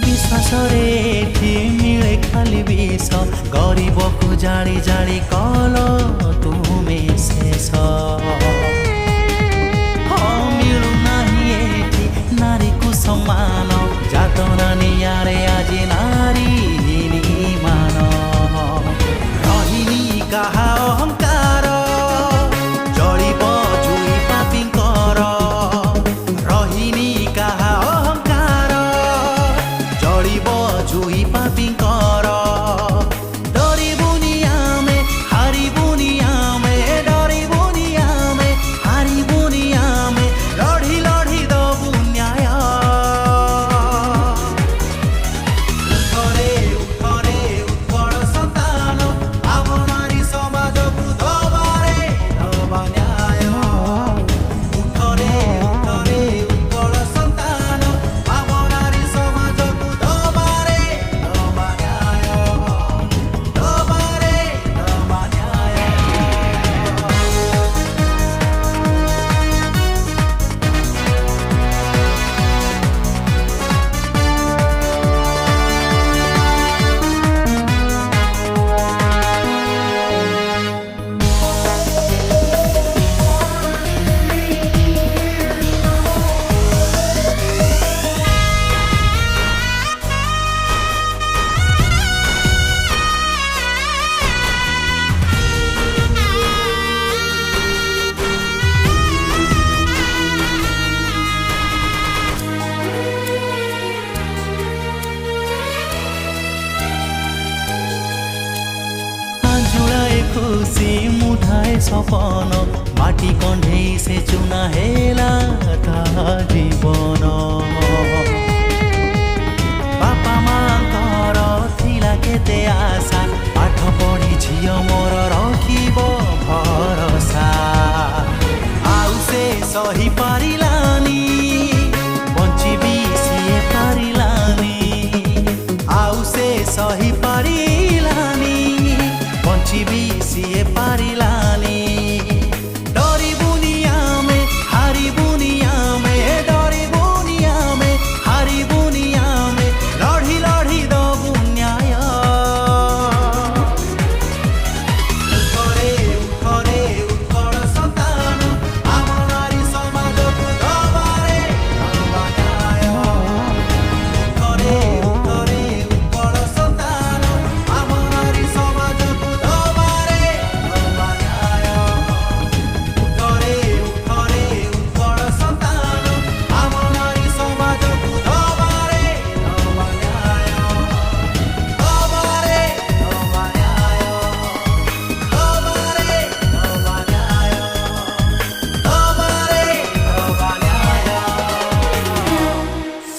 विश्वासरे एठी मिले खाली विष गरीबको जाली जाली कल तुमे शेष मिलु नाही एठी नारीको सम्मान जातना नियारे आजि नारी मान रहिनी कहा अहंकार जडिब जुई पापींकर रहिनी कहा अहंकार जडिब जुई पापींकर डरिबुनी आमे हारिबुनी आमे डरिबुनी आमे हारिबुनी आमे लढी लढी दबु न्याय उठरे उठरे उत्कल सन्तान आम नारी समाजकु दबारे दबा न्याय उठरे उठरे उत्कल सन्तान आम नारी समाजकु दबारे दबा न्याय दबारे दबा न्याय जुड़ाए खुशी मुठाए सपन माटी कंढे से चुना हेला ता जीवन बापा मांकर थिला केते आशा पाठ पढ़ी झियो मोर रखिब भरसा आउ से सही पारिलानी बंचिबी सिए पारिलानी आउ से सही पारिलानी बंचिबी सिए पारिलानी डरिबुनी आमे हारिबुनी आमे डरिबुनी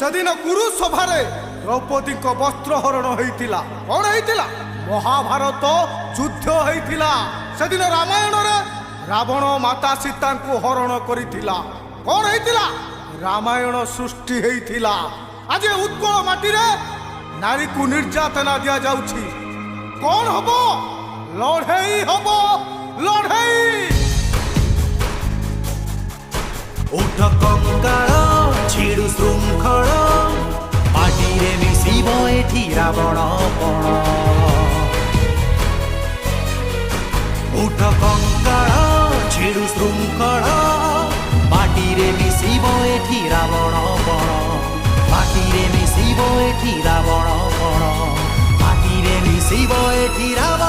সেদিন কুরু সভারে দ্রৌপদী বস্ত্র হরণ হয়েছিল কোন হয়েছিল মহাভারত যুদ্ধ হয়েছিল সেদিন রামায়ণরে রাবণ মাতা সীতাଙ୍କୁ হরণ করিଥିଲା কোন হয়েছিল রামায়ণ সৃষ্টি হয়েছিল আজ উৎকল মাটিরে নারীକୁ নির্যাতনা দিয়া যাଉଛି কোন হব লড়াই হব লড়াই উঠ কঙ্কাଳ ଛିଡୁ ଶୃଙ୍ଖଳ ମାଟିରେ ମିଶିବ ଏଠି ରାବଣ ପଣ ଉଠ କଙ୍କାଳ ଛିଡୁ ଶୃଙ୍ଖଳ ମାଟିରେ ମିଶିବ ଏଠି ରାବଣ ପଣ ମାଟିରେ ମିଶିବ ଏଠି ରାବଣ ପଣ ମାଟିରେ ମିଶିବ ଏଠି ରାବଣ